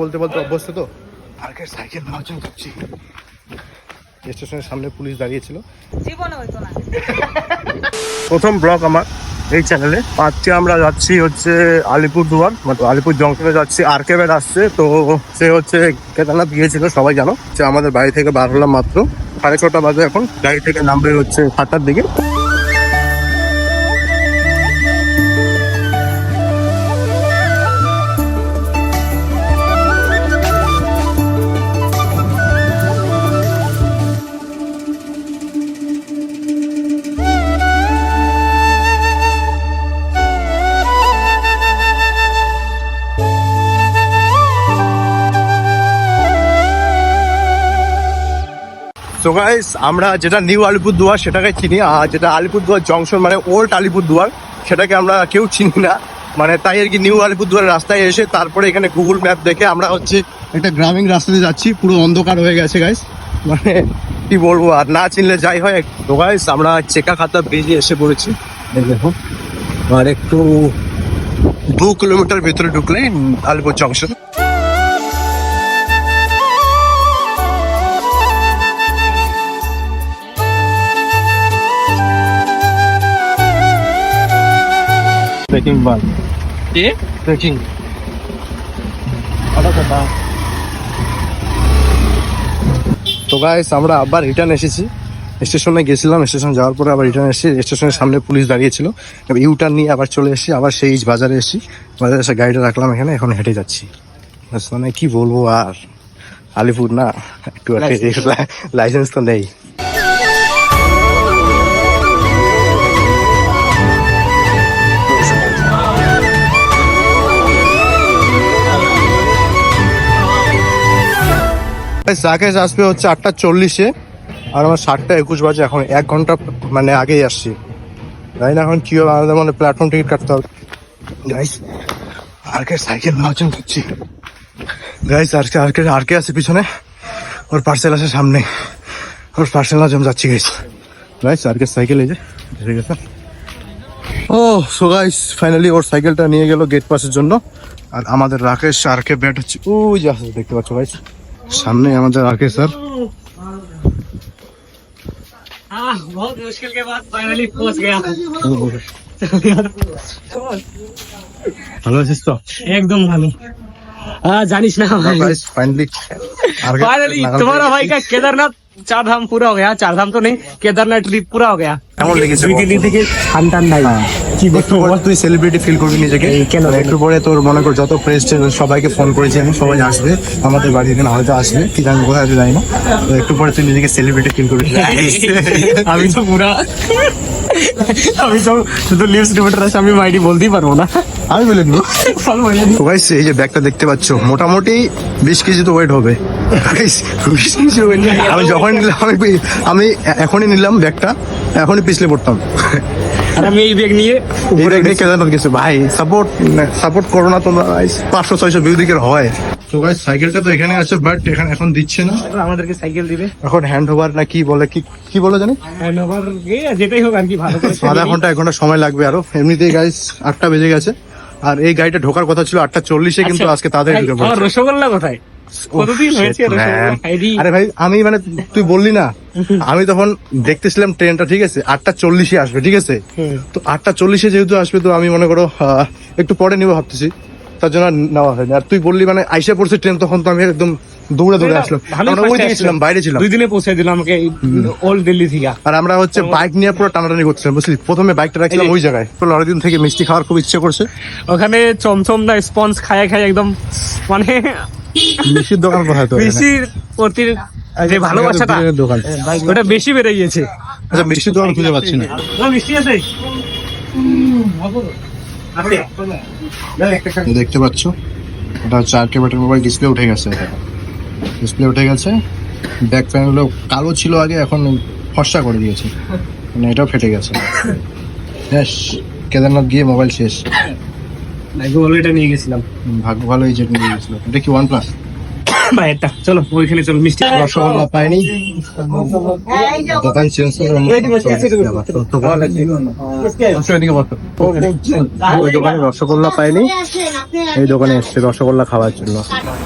বলতে বলতে অভ্যস্ত তো আর্কের সাইকেল নেওয়ার জন্য যাচ্ছি। স্টেশনের সামনে পুলিশ দাঁড়িয়েছিল। প্রথম ব্লগ আমার এই চ্যানেলে। আজকে আমরা যাচ্ছি হচ্ছে আলিপুরদুয়ার, মানে আলিপুর জংশনে যাচ্ছি। আরকে ব্যাট আসছে, তো সে হচ্ছে কেদারনাথ গিয়েছিল, সবাই জানো। আমাদের বাড়ি থেকে বার হলাম মাত্র 6:30 বাজে। এখন গাড়ি থেকে নামবে হচ্ছে 7টার দিকে। তো গাইস, আমরা যেটা নিউ আলিপুরদুয়ার সেটাকে চিনি, আর যেটা আলিপুরদুয়ার জংশন মানে ওল্ড আলিপুরদুয়ার সেটাকে আমরা কেউ চিনি না। মানে তাই আর কি নিউ আলিপুরদুয়ারের রাস্তায় এসে তারপরে এখানে গুগল ম্যাপ দেখে আমরা হচ্ছে একটা গ্রামীণ রাস্তাতে যাচ্ছি। পুরো অন্ধকার হয়ে গেছে গাইস, মানে কি বলবো, আর না চিনলে যাই হয়। তো গাইস, আমরা চেকাখাতা ব্রিজে এসে পড়েছি। দেখো, আর একটু 2 কিলোমিটার ভেতরে ঢুকলে আলিপুর জংশন। ট্রেকিং বাস কি ট্রেকিং তো গাইস, আমরা আবার রিটার্ন এসেছি। স্টেশনে গেছিলাম, স্টেশন যাওয়ার পরে আবার রিটার্ন এসেছি। স্টেশনের সামনে পুলিশ দাঁড়িয়েছিল, ইউটার্ন নিয়ে আবার চলে এসেছি। আবার সেই বাজারে এসেছি, বাজারে এসে গাড়িটা রাখলাম এখানে, এখন হেঁটে যাচ্ছি। মানে কি বলবো, আর আলিপুর না, একটু লাইসেন্স তো নেই। রাকেশ আসবে হচ্ছে 8:40-এ, আর আমার 7:21 বাজে। এখন 1 ঘন্টা মানে আগেই আসছি। তাই না, এখন কি হবে আমাদের, মানে প্ল্যাটফর্ম টিকিট কাটতে হবে। গাইস, আরকে সাইকেল নেওয়ার জন্য যাচ্ছি। গাইস, আরকে আছে পিছনে, ওর পার্সেল আছে সামনে, ওর পার্সেল নেওয়ার জন্য যাচ্ছি। গাইস, আরকে সাইকেল এই যে ঠিক আছে। ও সো গাইস, ফাইনালি ওর সাইকেলটা নিয়ে গেল গেট পাসের জন্য। আর আমাদের রাকেশ আরকে ব্যাট হচ্ছে ওই যে আসছে, দেখতে পাচ্ছ গাইস, सामने আমাদের आके सर बहुत मुश्किल के बाद फाइनली पहुंच गया। ভালো আছিস তো? एकदम ভালো। जानिस ना फाइनली तुम्हारा भाई का केदारनाथ 4 धाम पूरा हो गया। 4 धाम तो नहीं, केदारनाथ ट्रिप पूरा हो गया। কেমন লেগেছে? দিল্লি থেকে ঠান্ডা নাই কি একটু পরে তুই সেলিব্রিটি ফিল করবি নিজেকে। কেন? একটু পরে তোর মনে কর যত ফ্রেন্ড সবাইকে ফোন করেছি আমি, সবাই আসবে আমাদের বাড়ি, এখানে হয়তো আসবে, কি জানি কোথায় আসবে জানি না। তো একটু পরে তুই নিজেকে সেলিব্রিটি ফিল করবি। আমি তো পুরা আমি তো শুধু লিভস ডিমেটার আছে, আমি মাইডি বলতেই পারবো না। আমি বলে দেবো। তো গাইস, এই যে ব্যাগটা দেখতে পাচ্ছ, মোটামুটি 20 কেজি তো ওয়েট হবে। আমি যখন নিলাম, আমি এখনই নিলাম ব্যাগটা, এখনই পিছলে পড়তাম। আর আমি এই ব্যাগ নিয়ে উপরে কেদারনাথ গেছে। ভাই সাপোর্ট করো না তোমরা, 500-600 ভিউ দিকের হয়। তো গাইস, সাইকেলটা তো এখানে আছে, বাট এখন দিচ্ছে না। আমাদেরকে সাইকেল দিবে এখন হ্যান্ড ওভার না কি বলে, কি বলে জানি, হ্যান্ড ওভার যেটাই হোক আর কি, ভালো করে আধা ঘন্টা 1 ঘন্টা সময় লাগবে আরো। এমনিতেই গাইস 8টা বেজে গেছে, আর এই গাড়িটা ঢোকার কথা ছিল 8:40-এ, কিন্তু আজকে তাদের ঢুকে পড়েছে। রসগোল্লা কোথায়? কতদিন হয়েছে রসগোল্লা? আরে ভাই, আমি মানে তুই বললি না, আমি তখন দেখতেছিলাম ট্রেনটা, ঠিক আছে 8:40-এ আসবে, ঠিক আছে। তো 8:40-এ যেহেতু আসবে, তো আমি মনে করো একটু পরে নিবো ভাবতেছি, তার জন্য নেওয়া হয়নি। আর তুই বললি মানে আইসা পড়ছে ট্রেন, তখন তো আমি একদম দৌড়ে আসলাম। আমরা ওই দিকে ছিলাম, বাইরে ছিলাম। 2 দিনে পৌঁছে দিলাম আমাকে ওল্ড দিল্লি থেকে। আর আমরা হচ্ছে বাইক নিয়ে পুরো টানাটানি করছিলাম, বুঝলি। প্রথমে বাইকটা রাখছিলাম ওই জায়গায়, তো অনেকদিন থেকে মিষ্টি খাওয়ার খুব ইচ্ছে করছে। ওখানে চমচম না স্পঞ্জ খায় একদম, মানে মিষ্টির দোকান কোথায়? তো মিষ্টির প্রতি যে ভালোবাসাটা, দোকান ওটা বেশি বেড়ে গিয়েছে। আচ্ছা, মিষ্টির দোকান খুঁজে পাচ্ছি না। মিষ্টি আছে দেখতে পাচ্ছ, এটা হচ্ছে আরকে ব্যাটের মোবাইল। ডিসপ্লে উঠে গেছে, ব্যাক প্যানেলও কালো ছিল আগে, এখন ফর্সা করে দিয়েছে, মানে এটাও ফেটে গেছে। শেষ, কেদারনাথ গিয়ে মোবাইল শেষ। ভাগ্য ভালো এটা নিয়ে গেছিলাম, ভাগ্য ভালো এই যে নিয়ে গেছিল। এটা কি OnePlus? বাইরটা চলো ওইখানে চলো। মিষ্টি রসগোল্লা পাইনি, দোকান চেঞ্জ করে ওই দোকানে রসগোল্লা পাইনি। এই দোকানে এসছে রসগোল্লা খাওয়ার জন্য।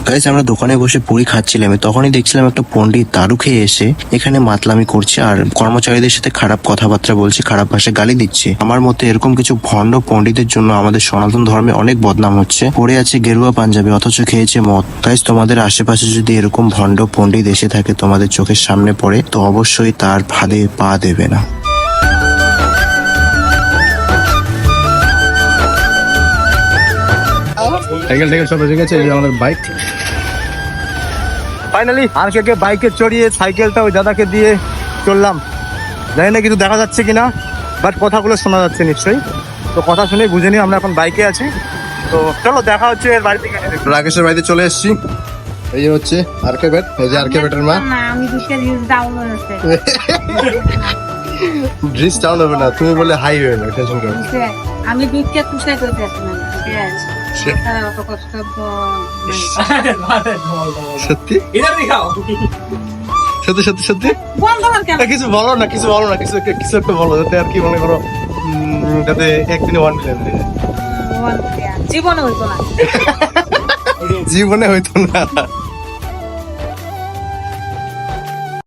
গাইস আমরা দোকানে বসে পুরি খাচ্ছিলাম, তখনই দেখছিলাম একটা পণ্ডিত দারু খেয়ে এসে এখানে মাতলামি করছে আর কর্মচারীদের সাথে খারাপ কথাবার্তা বলছে, খারাপ ভাষায় গালি দিচ্ছে। আমার মতে এরকম কিছু ভণ্ড পণ্ডিতের জন্য আমাদের সনাতন ধর্মে অনেক বদনাম হচ্ছে। পড়ে আছে গেরুয়া পাঞ্জাবি অথচ খেয়েছে মদ। গাইস তোমাদের আশেপাশে যদি এরকম ভণ্ড পণ্ডিত এসে থাকে তোমাদের চোখের সামনে পড়ে, তো অবশ্যই তার ফাঁদে পা দেবে না। সাইকেল টাইকেল সব এসে গেছে, এই যে আমাদের বাইক। ফাইনালি আর কে বাইকে চড়িয়ে সাইকেলটা ওই দাদাকে দিয়ে চললাম। জানি না কিছু দেখা যাচ্ছে কিনা, বাট কথাগুলো শোনা যাচ্ছে নিশ্চয়ই। তো কথা শুনে বুঝে নিই আমরা এখন বাইকে আছি। তো চলো দেখা হচ্ছে এর বাড়ি থেকে। রাকেশের বাড়িতে চলে এসেছি। এই যে হচ্ছে আরকে বেট, এই যে আরকে বেটের মা। আমি দুটো রিলস ডাউনলোড আছে ড্রিস ডাউন হবে না, তুমি বলে হাই হয়ে না, টেনশন করো। আমি দুইটা খুশি করতে আসি না অত কষ্ট সত্যি इधर दिखाओ সত্যি সত্যি সত্যি বন্ধ কর কেন কিছু বলো না, কিছু বলো না, কিছু কিছু একটা বলো, যাতে আর কি মনে করো যাতে একদিনে 1 মিলিয়ন দিয়ে জীবনে হইতো না জীবনে হইতো না।